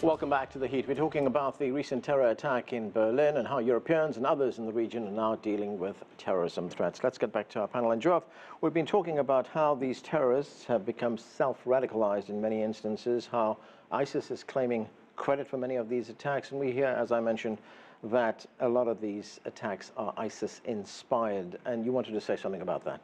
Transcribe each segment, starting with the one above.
Welcome back to The Heat. We're talking about the recent terror attack in Berlin and how Europeans and others in the region are now dealing with terrorism threats. Let's get back to our panel. And Joav, we've been talking about how these terrorists have become self-radicalized in many instances, how ISIS is claiming credit for many of these attacks. And we hear, as I mentioned, that a lot of these attacks are ISIS-inspired. And you wanted to say something about that.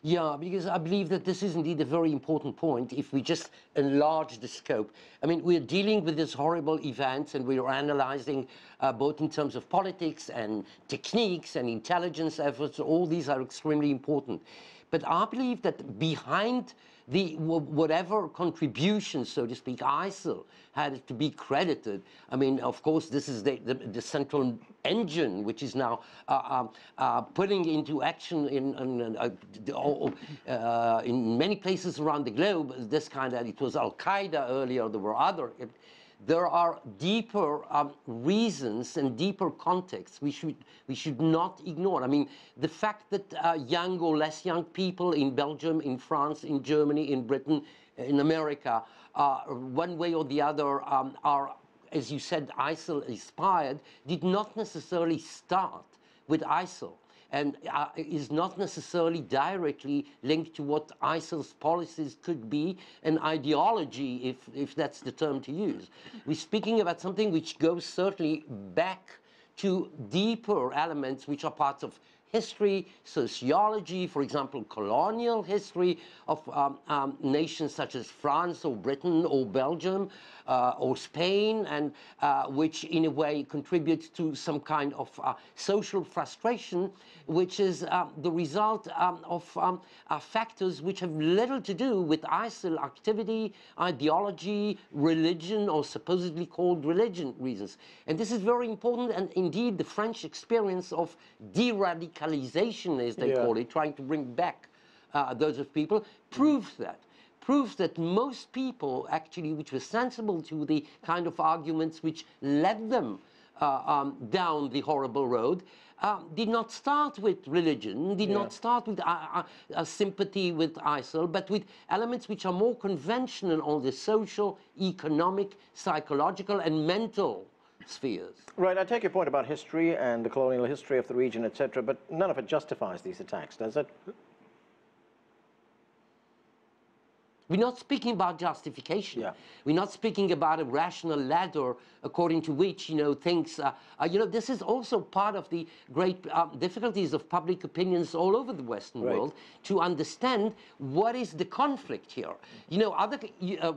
Yeah, because I believe that this is indeed a very important point if we just enlarge the scope. I mean, we're dealing with these horrible events and we're analyzing both in terms of politics and techniques and intelligence efforts. All these are extremely important. But I believe that behind the whatever contribution, so to speak, ISIL had to be credited. I mean, of course, this is the central engine which is now putting into action in many places around the globe. This kind of, it was Al-Qaeda earlier, there were other. There are deeper reasons and deeper contexts we should not ignore. I mean, the fact that young or less young people in Belgium, in France, in Germany, in Britain, in America, one way or the other are, as you said, ISIL inspired, did not necessarily start with ISIL, and is not necessarily directly linked to what ISIL's policies could be, an ideology, if that's the term to use. We're speaking about something which goes certainly back to deeper elements which are parts of history, sociology, for example, colonial history of nations such as France or Britain or Belgium or Spain, and which in a way contributes to some kind of social frustration, which is the result of factors which have little to do with ISIL activity, ideology, religion, or supposedly called religion reasons. And this is very important, and indeed the French experience of de-radicalization, as they call it, trying to bring back those of people, proves that most people actually which were sensible to the kind of arguments which led them down the horrible road did not start with religion, did not start with a sympathy with ISIL, but with elements which are more conventional on the social, economic, psychological and mental spheres. Right, I take your point about history and the colonial history of the region, etc., but none of it justifies these attacks, does it? We're not speaking about justification. We're not speaking about a rational ladder according to which, things, this is also part of the great difficulties of public opinions all over the Western world, to understand what is the conflict here. Other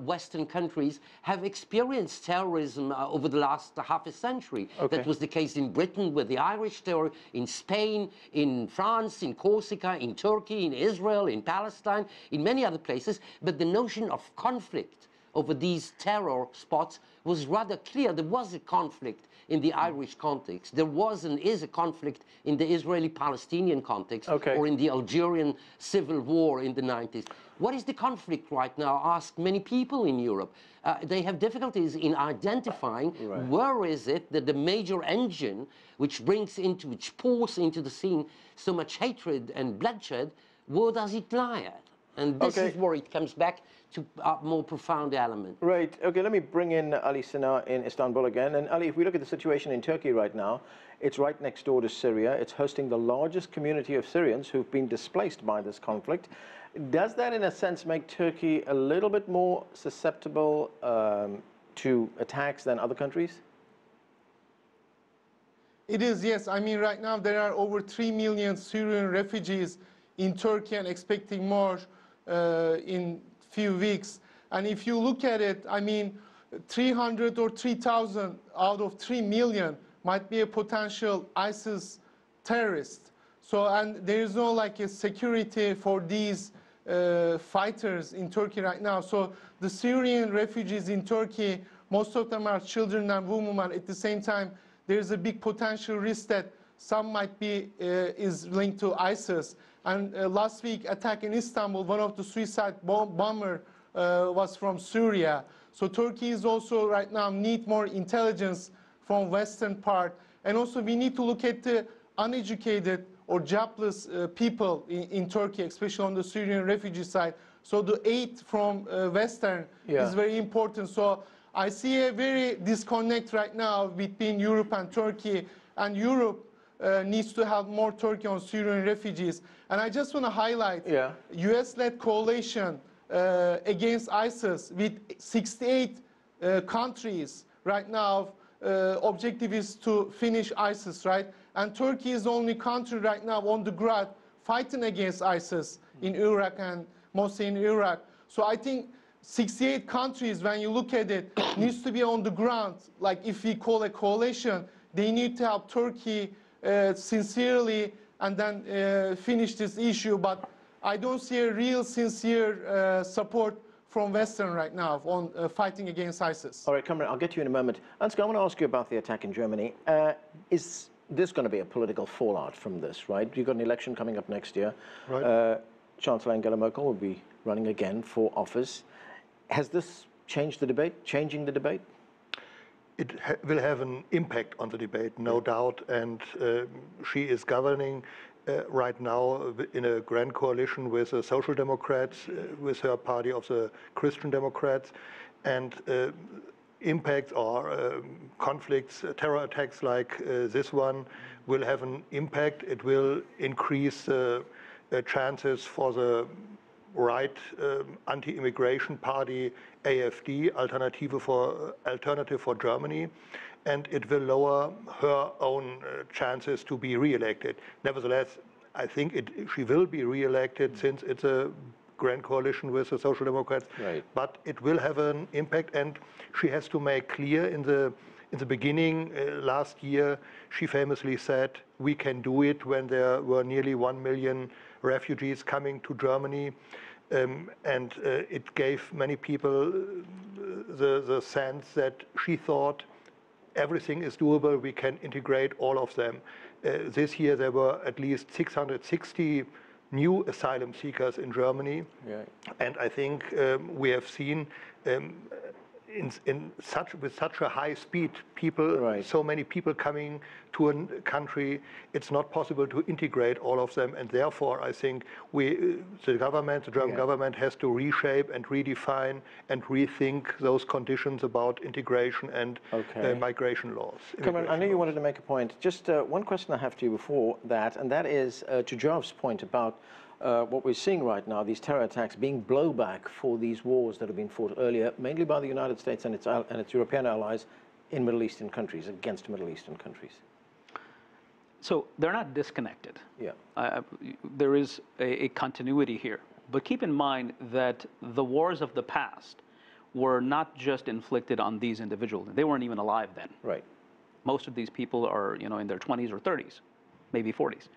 Western countries have experienced terrorism over the last half a century. That was the case in Britain with the Irish terror, in Spain, in France, in Corsica, in Turkey, in Israel, in Palestine, in many other places. But the notion of conflict over these terror spots was rather clear. There was a conflict in the Irish context. There was and is a conflict in the Israeli-Palestinian context, or in the Algerian civil war in the 90s. What is the conflict right now? Ask many people in Europe. They have difficulties in identifying where is it that the major engine which pours into the scene so much hatred and bloodshed, where does it lie at? And this is where it comes back to more profound element. Right. Okay, let me bring in Ali Cinar in Istanbul again. And Ali, if we look at the situation in Turkey right now, it's right next door to Syria. It's hosting the largest community of Syrians who've been displaced by this conflict. Does that, in a sense, make Turkey a little bit more susceptible to attacks than other countries? It is, yes. I mean, right now there are over 3 million Syrian refugees in Turkey and expecting more in few weeks. And if you look at it, I mean, 300 or 3,000 out of 3 million might be a potential ISIS terrorist. So, and there is no like a security for these fighters in Turkey right now. So the Syrian refugees in Turkey, most of them are children and women, and at the same time, there is a big potential risk that some might be is linked to ISIS. And last week attack in Istanbul, one of the suicide bomber was from Syria. So Turkey is also right now need more intelligence from Western part. And also we need to look at the uneducated or jobless people in Turkey, especially on the Syrian refugee side. So the aid from Western is very important. So I see a very disconnect right now between Europe and Turkey, and Europe needs to help more Turkey on Syrian refugees. And I just want to highlight US-led coalition against ISIS with 68 countries right now. Objective is to finish ISIS, right? And Turkey is the only country right now on the ground fighting against ISIS in Iraq and mostly in Iraq. So I think 68 countries, when you look at it, needs to be on the ground. Like if we call a coalition, they need to help Turkey sincerely and then finish this issue. But I don't see a real sincere support from Western right now on fighting against ISIS. All right, Kamran, I'll get to you in a moment. Ansgar, I want to ask you about the attack in Germany. Is this going to be a political fallout from this, right? You've got an election coming up next year. Right. Chancellor Angela Merkel will be running again for office. Has this changed the debate, changing the debate? It will have an impact on the debate, no doubt, and she is governing right now in a grand coalition with the Social Democrats, with her party of the Christian Democrats, and impacts or conflicts, terror attacks like this one will have an impact. It will increase chances for the right anti-immigration party AfD, Alternative for Germany, and it will lower her own chances to be re-elected. Nevertheless, I think she will be re-elected since it's a grand coalition with the Social Democrats. Right. But it will have an impact, and she has to make clear in the beginning last year, she famously said, "We can do it," when there were nearly 1 million refugees coming to Germany. And it gave many people the sense that she thought everything is doable, we can integrate all of them. This year there were at least 660 new asylum seekers in Germany. Yeah. And I think we have seen with such a high speed, so many people coming to a country, it's not possible to integrate all of them, and therefore I think the German government has to reshape and redefine and rethink those conditions about integration and migration laws. Kamran, I know you wanted to make a point. Just one question I have to you before that, and that is to Joav's point about what we're seeing right now, these terror attacks being blowback for these wars that have been fought earlier, mainly by the United States and its European allies in Middle Eastern countries, against Middle Eastern countries. So they're not disconnected. Yeah. There is a continuity here. But keep in mind that the wars of the past were not just inflicted on these individuals. They weren't even alive then. Right. Most of these people are, in their 20s or 30s, maybe 40s.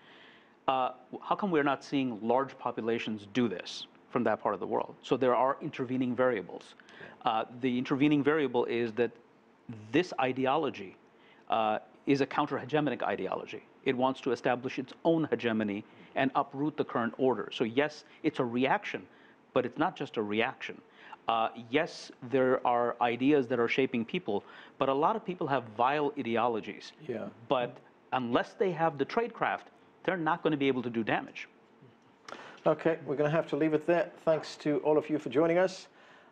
How come we're not seeing large populations do this from that part of the world? So there are intervening variables. The intervening variable is that this ideology is a counter-hegemonic ideology. It wants to establish its own hegemony and uproot the current order. So yes, it's a reaction, but it's not just a reaction. Yes, there are ideas that are shaping people, but a lot of people have vile ideologies. Yeah. But unless they have the tradecraft, they're not going to be able to do damage. Okay, we're going to have to leave it there. Thanks to all of you for joining us.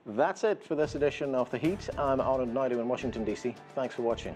That's it for this edition of The Heat. I'm Arnold Naidu in Washington, D.C. Thanks for watching.